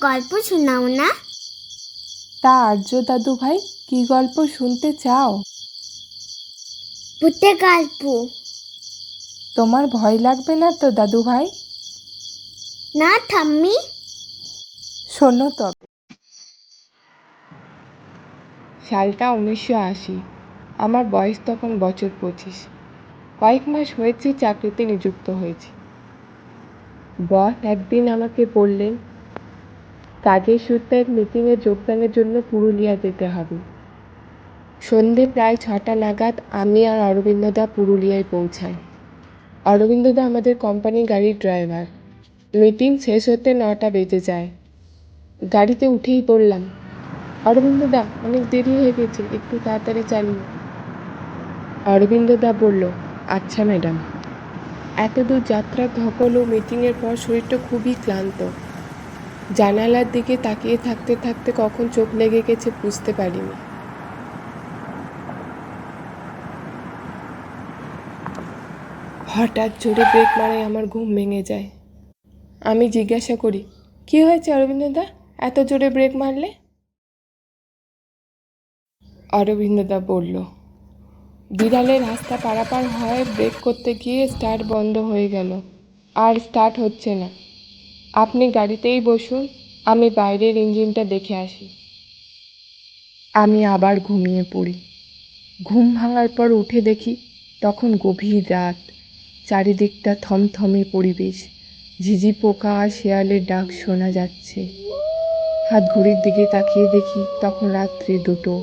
গল্প শোনাও না। তা আর্য দাদু ভাই, কি গল্প শুনতে চাও? ভূতের গল্প। তোমার ভয় লাগবে না তো দাদু ভাই? না ঠাম্মি। শোনো তবে। সালটা 1980। আমার বয়স তখন বছর 25। কয়েক মাস হয়েছে চাকরিতে নিযুক্ত হয়েছি। বস একদিন আমাকে বললেন, কাজের সূত্রে মিটিংয়ে যোগদানের জন্য পুরুলিয়া যেতে হবে। সন্ধে প্রায় 6টা নাগাদ আমি আর অরবিন্দদা পুরুলিয়ায় পৌঁছাই। অরবিন্দদা আমাদের কোম্পানির গাড়ির ড্রাইভার। মিটিং শেষ হতে 9টা বেজে যায়। গাড়িতে উঠেই পড়লাম, অরবিন্দদা অনেক দেরি হয়ে গেছে, একটু তাড়াতাড়ি চালিয়ে। অরবিন্দদা বলল, আচ্ছা ম্যাডাম। এত দূর যাত্রা ধকল ও মিটিংয়ের পর শরীরটা খুবই ক্লান্ত। জানালার দিকে তাকিয়ে থাকতে থাকতে কখন চোখ লেগে গেছে বুঝতে পারিনি। হঠাৎ জোরে ব্রেক মারায় আমার ঘুম ভেঙে যায়। আমি জিজ্ঞাসা করি, কি হয়েছে অরবিন্দদা, এত জোরে ব্রেক মারলে? অরবিন্দদা বলল, বিড়ালের রাস্তা পারাপার হয় ব্রেক করতে গিয়ে স্টার্ট বন্ধ হয়ে গেল, আর স্টার্ট হচ্ছে না। আপনি গাড়িতেই বসুন, আমি বাইরের ইঞ্জিনটা দেখে আসি। আমি আবার ঘুমিয়ে পড়ি। ঘুম ভাঙার পর উঠে দেখি তখন গভীর রাত, চারিদিকটা থমথমে পরিবেশ, ঝিঝি পোকা আর শেয়ালের ডাক শোনা যাচ্ছে। হাত ঘড়ির দিকে তাকিয়ে দেখি তখন রাত্রি 2টো।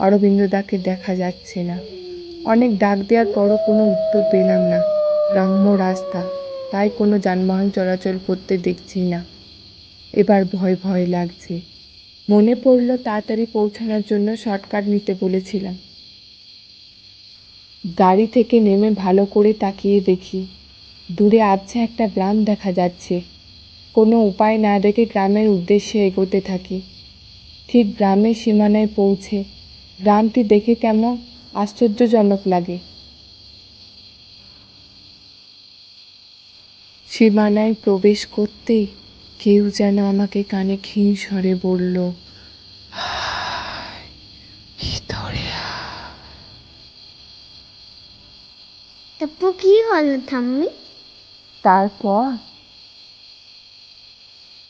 অরবিন্দদাকে দেখা যাচ্ছে না। অনেক ডাক দেওয়ার পরও কোনো উত্তর পেলাম না। গ্রাম্য রাস্তা, তাই কোনো যানবাহন চলাচল করতে দেখছি না। এবার ভয় ভয় লাগছে। মনে পড়ল তাড়াতাড়ি পৌঁছানোর জন্য শর্টকাট নিতে বলেছিলাম। গাড়ি থেকে নেমে ভালো করে তাকিয়ে দেখি দূরে আবছা একটা গ্রাম দেখা যাচ্ছে। কোনো উপায় না দেখে গ্রামের উদ্দেশ্যে এগোতে থাকি। ঠিক গ্রামের সীমানায় পৌঁছে গ্রামটি দেখে কেমন আশ্চর্যজনক লাগে। সীমানায় প্রবেশ করতেই কেউ যেন আমাকে কানে ক্ষীণ স্বরে বলল, ভিতরে আয়। তারপর কি হলো ঠাম্মি? তারপর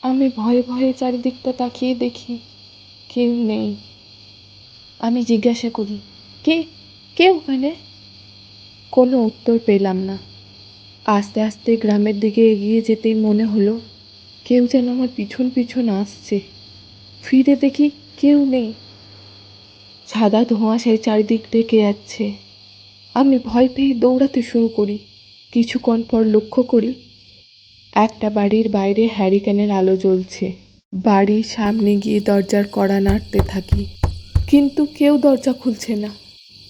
আমি ভয়ে ভয়ে চারিদিকটা তাকিয়ে দেখি কেউ নেই। আমি জিজ্ঞাসা করি, কে কে ওখানে? কোনো উত্তর পেলাম না। আস্তে আস্তে গ্রামের দিকে এগিয়ে যেতেই মনে হলো কেউ যেন আমার পিছন পিছন আসছে। ফিরে দেখি কেউ নেই। সাদা ধোঁয়াশায় চারিদিক ঢেকে যাচ্ছে। আমি ভয় পেয়ে দৌড়াতে শুরু করি। কিছুক্ষণ পর লক্ষ্য করি একটা বাড়ির বাইরে হ্যারিকেনের আলো জ্বলছে। বাড়ির সামনে গিয়ে দরজার কড়া নাড়তে থাকি, কিন্তু কেউ দরজা খুলছে না।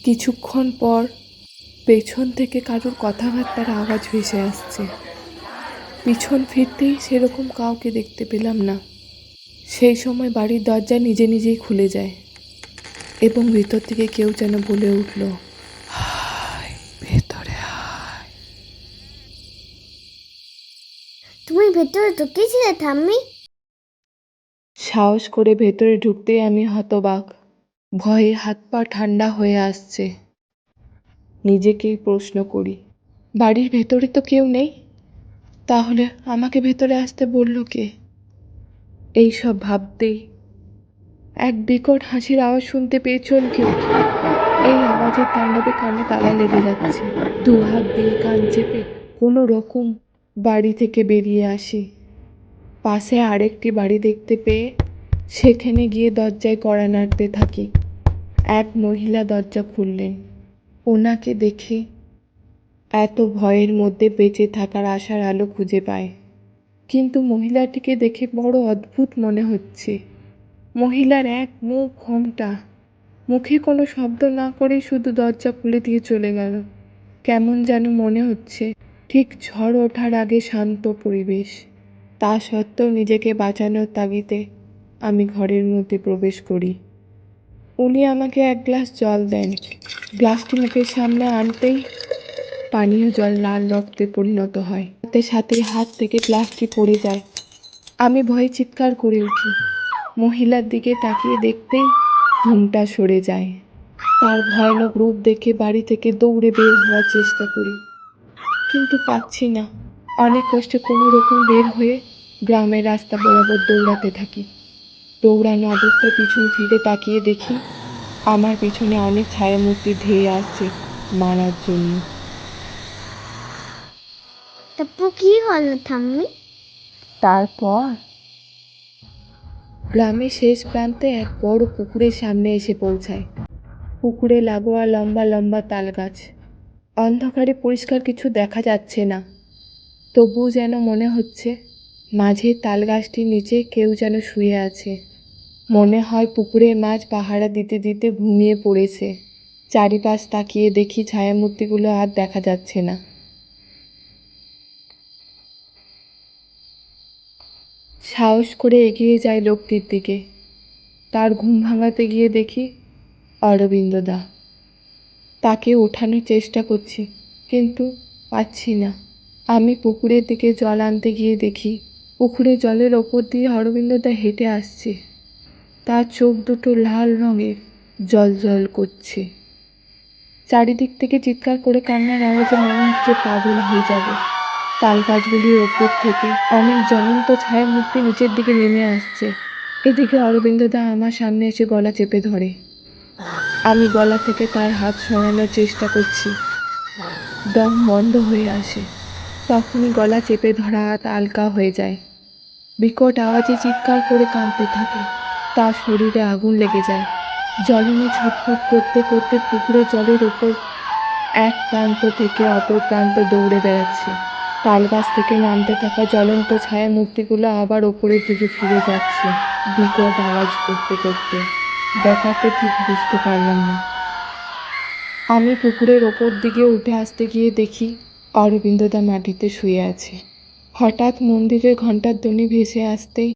কিছুক্ষণ পর পেছন থেকে কারোর কথাবার্তার আওয়াজ ভেসে আসছে। পিছন ফিরতেই সেরকম কাউকে দেখতে পেলাম না। সেই সময় বাড়ির দরজা নিজে নিজেই খুলে যায় এবং ভিতর থেকে কেউ যেন বলে উঠল, হায়, ভেতরে আয়। তুমি ভেতরে ঢুকেছিলে ঠাম্মি? সাহস করে ভেতরে ঢুকতেই আমি হতবাক। ভয়ে হাত পা ঠান্ডা হয়ে আসছে। নিজেকেই প্রশ্ন করি, বাড়ির ভেতরে তো কেউ নেই, তাহলে আমাকে ভেতরে আসতে বলল কে? এইসব ভাবতেই এক বিকট হাসির আওয়াজ শুনতে পেয়ে চমকে উঠি। এই আওয়াজের তাণ্ডবে কানে তালা লেগে যাচ্ছে। 2 হাত দিয়ে কান চেপে কোনো রকম বাড়ি থেকে বেরিয়ে আসি। পাশে আরেকটি বাড়ি দেখতে পেয়ে সেখানে গিয়ে দরজায় কড়া নাড়তে থাকি। এক মহিলা দরজা খুললেন। ওনাকে দেখে এত ভয়ের মধ্যে বেঁচে থাকার আশার আলো খুঁজে পায়। কিন্তু মহিলাটিকে দেখে বড় অদ্ভুত মনে হচ্ছে। মহিলার এক মুখ ঘোমটা, মুখে কোনো শব্দ না করে শুধু দরজা খুলে দিয়ে চলে গেল। কেমন যেন মনে হচ্ছে ঠিক ঝড় ওঠার আগে শান্ত পরিবেশ। তা সত্ত্বেও নিজেকে বাঁচানোর তাগিদে আমি ঘরের মধ্যে প্রবেশ করি। উনি আমাকে এক গ্লাস জল দেন। গ্লাসটি মুখের সামনে আনতেই পানীয় জল লাল রক্তে পরিণত হয়। সাথে সাথে হাত থেকে গ্লাসটি পড়ে যায়। আমি ভয়ে চিৎকার করে উঠি। মহিলার দিকে তাকিয়ে দেখতেই ঘুমটা সরে যায়। তার ভয়ানক রূপ দেখে বাড়ি থেকে দৌড়ে বের হওয়ার চেষ্টা করি, কিন্তু পাচ্ছি না। অনেক কষ্টে কোনো রকম বের হয়ে গ্রামের রাস্তা বরাবর দৌড়াতে থাকি। দৌড়ানো অবস্থায় পিছন ফিরে তাকিয়ে দেখি আমার পিছনে অনেক ছায়ামূর্তি ধেয়ে আসছে মারার জন্য। তারপর কি হলো ঠাম্মি? তারপর গ্রামের শেষ প্রান্তে এক বড় পুকুরের সামনে এসে পৌঁছায়। পুকুরে লাগোয়া লম্বা লম্বা তাল গাছ। অন্ধকারে পরিষ্কার কিছু দেখা যাচ্ছে না, তবুও যেন মনে হচ্ছে মাঝে তাল গাছটির নিচে কেউ যেন শুয়ে আছে। মনে হয় পুকুরের মাছ পাহারা দিতে দিতে ঘুমিয়ে পড়েছে। চারিপাশ তাকিয়ে দেখি ছায়ামূর্তিগুলো আর দেখা যাচ্ছে না। সাহস করে এগিয়ে যায় লোকটির দিকে। তার ঘুম ভাঙাতে গিয়ে দেখি অরবিন্দদা। তাকে ওঠানোর চেষ্টা করছি, কিন্তু পাচ্ছি না। আমি পুকুরের দিকে জল আনতে গিয়ে দেখি পুকুরের জলের ওপর দিয়ে অরবিন্দদা হেঁটে আসছে। তার চোখ দুটো লাল রঙের, জ্বলজ্বল করছে। চারিদিক থেকে চিৎকার করে কান্নার আওয়াজে মনে হচ্ছে পাগল হয়ে যাবে। তাল গাছগুলির ওপর থেকে অনেক জ্বলন্ত ছায়ামূর্তি নিচের দিকে নেমে আসছে। এদিকে অরবিন্দদা আমার সামনে এসে গলা চেপে ধরে। আমি গলা থেকে তার হাত সরানোর চেষ্টা করছি, দম বন্ধ হয়ে আসে। তখনই গলা চেপে ধরা হাত আলগা হয়ে যায়। বিকট আওয়াজে চিৎকার করে কাঁদতে থাকে। তার শরীরে আগুন লেগে যায়। জ্বলনে ছটফট করতে করতে পুকুরের জলের ওপর এক প্রান্ত থেকে অপর প্রান্ত দৌড়ে বেড়াচ্ছে। তাল গাছ থেকে নামতে থাকা জ্বলন্ত ছায়ামূর্তিগুলো আবার ওপরের দিকে ফিরে যাচ্ছে, বিকট আওয়াজ করতে করতে। ব্যাপারটা ঠিক বুঝতে পারলাম না। আমি পুকুরের ওপর দিকে উঠে আসতে গিয়ে দেখি অরবিন্দদা মাটিতে শুয়ে আছে। হঠাৎ মন্দিরের ঘণ্টার ধ্বনি ভেসে আসতেই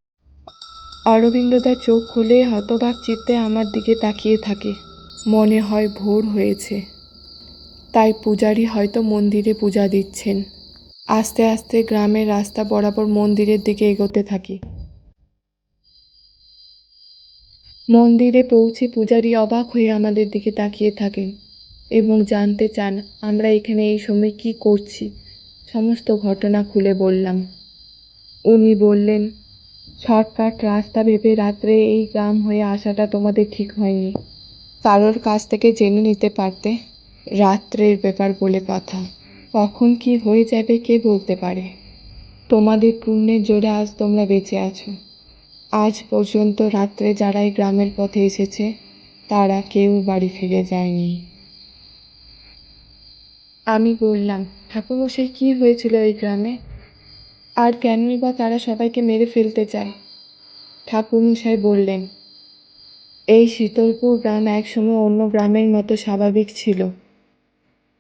অরবিন্দদা চোখ খুলে হতবাক চিত্তে আমার দিকে তাকিয়ে থাকে। মনে হয় ভোর হয়েছে, তাই পূজারী হয়তো মন্দিরে পূজা দিচ্ছেন। আস্তে আস্তে গ্রামের রাস্তা বরাবর মন্দিরের দিকে এগোতে থাকি। মন্দিরে পৌঁছে পূজারী অবাক হয়ে আমাদের দিকে তাকিয়ে থাকেন এবং জানতে চান আমরা এখানে এই সময় কি করছি। সমস্ত ঘটনা খুলে বললাম। উনি বললেন, শর্টকাট রাস্তা ভেবে রাত্রে এই গ্রাম হয়ে আসাটা তোমাদের ঠিক হয়নি। কারোর কাছ থেকে জেনে নিতে পারতে। রাত্রের ব্যাপার বলে কথা, কখন কি হয়ে যাবে কে বলতে পারে। তোমাদের পুণ্যের জোরে আজ তোমরা বেঁচে আছো। আজ পর্যন্ত রাত্রে যারা এই গ্রামের পথে এসেছে তারা কেউ বাড়ি ফিরে যায়নি। আমি বললাম, ঠাকুরমশাই কি হয়েছিল এই গ্রামে? আর কেনই বা তারা সবাইকে মেরে ফেলতে চায়? ঠাকুরমশাই বললেন, এই শীতলপুর গ্রাম একসময় অন্য গ্রামের মতো স্বাভাবিক ছিল।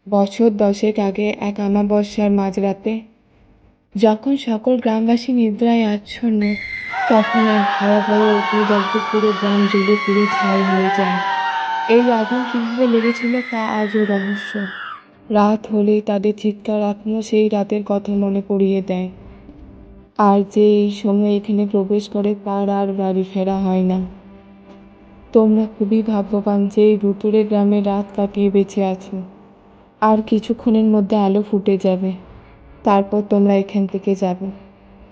বছর 10 আগে এক অমাবস্যার মাঝরাতে যখন সকল গ্রামবাসী নিদ্রায় আচ্ছন্ন, তখন এক ভয়াবহ অগ্নিদগ্ধ পুরো গ্রাম জ্বলে পুরো ছাই হয়ে যায়। এই আগুন কীভাবে লেগেছিল তা আজও রহস্য। রাত হলেই তাদের চিৎকার এখনও সেই রাতের কথা মনে করিয়ে দেয়। আর যে এই সময় এখানে প্রবেশ করে তার আর বাড়ি ফেরা হয় না। তোমরা খুবই ভাগ্যবান যে এই ভুতুড়ে গ্রামে রাত কাটিয়ে বেঁচে আছো। আর কিছুক্ষণের মধ্যে আলো ফুটে যাবে, তারপর তোমরা এখান থেকে যাবে।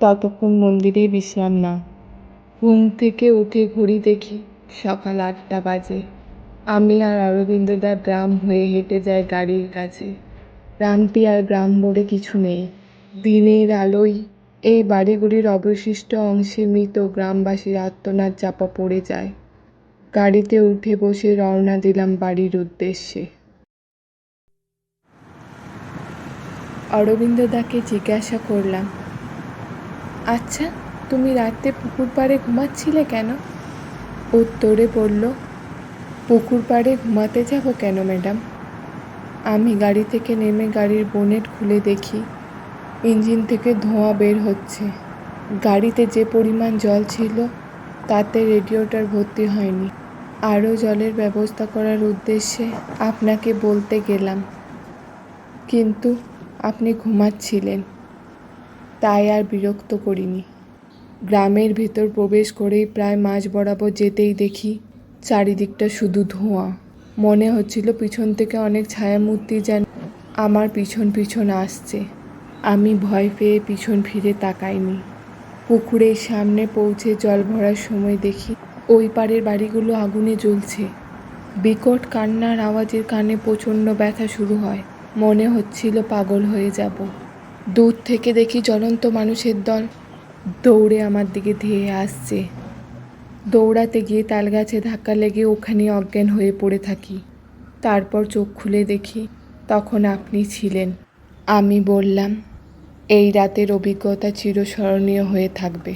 ততক্ষণ মন্দিরেই বিশ্রাম নাও। ঘুম থেকে উঠে ঘড়ি দেখি সকাল 8টা বাজে। আমি আর অরবিন্দদা গ্রাম হয়ে হেঁটে যাই গাড়ির কাছে। গ্রামটি আর গ্রাম বলে কিছু নেই। দিনের আলোয় এই বাড়িগুলির অবশিষ্ট অংশে মৃত গ্রামবাসীর আর্তনাদ চাপা পড়ে যায়। গাড়িতে উঠে বসে রওনা দিলাম বাড়ির উদ্দেশ্যে। অরবিন্দদাকে জিজ্ঞাসা করলাম, আচ্ছা তুমি রাতে পুকুর পাড়ে ঘুমাচ্ছিলে কেন? উত্তরে বলল, পুকুর পাড়ে ঘুমাতে যাব কেন ম্যাডাম? আমি গাড়ি থেকে নেমে গাড়ির বোনেট খুলে দেখি ইঞ্জিন থেকে ধোঁয়া বের হচ্ছে। গাড়িতে যে পরিমাণ জল ছিল তাতে রেডিয়েটর ভর্তি হয়নি। আরও জলের ব্যবস্থা করার উদ্দেশ্যে আপনাকে বলতে গেলাম, কিন্তু আপনি ঘুমাচ্ছিলেন, তাই আর বিরক্ত করিনি। গ্রামের ভেতর প্রবেশ করেই প্রায় মাঝ বরাবর যেতেই দেখি চারিদিকটা শুধু ধোঁয়া। মনে হচ্ছিল পিছন থেকে অনেক ছায়ামূর্তি যেন আমার পিছন পিছন আসছে। আমি ভয় পেয়ে পিছন ফিরে তাকাইনি। পুকুরের সামনে পৌঁছে জল ভরার সময় দেখি ওই পাড়ের বাড়িগুলো আগুনে জ্বলছে। বিকট কান্নার আওয়াজের কানে প্রচণ্ড ব্যথা শুরু হয়। মনে হচ্ছিল পাগল হয়ে যাব। দূর থেকে দেখি জ্বলন্ত মানুষের দল দৌড়ে আমার দিকে ধেয়ে আসছে। দৌড়াতে গিয়ে তালগাছে ধাক্কা লেগে ওখানে অজ্ঞান হয়ে পড়ে থাকি। তারপর চোখ খুলে দেখি তখন আপনি ছিলেন। আমি বললাম, এই রাতের অভিজ্ঞতা চিরস্মরণীয় হয়ে থাকবে।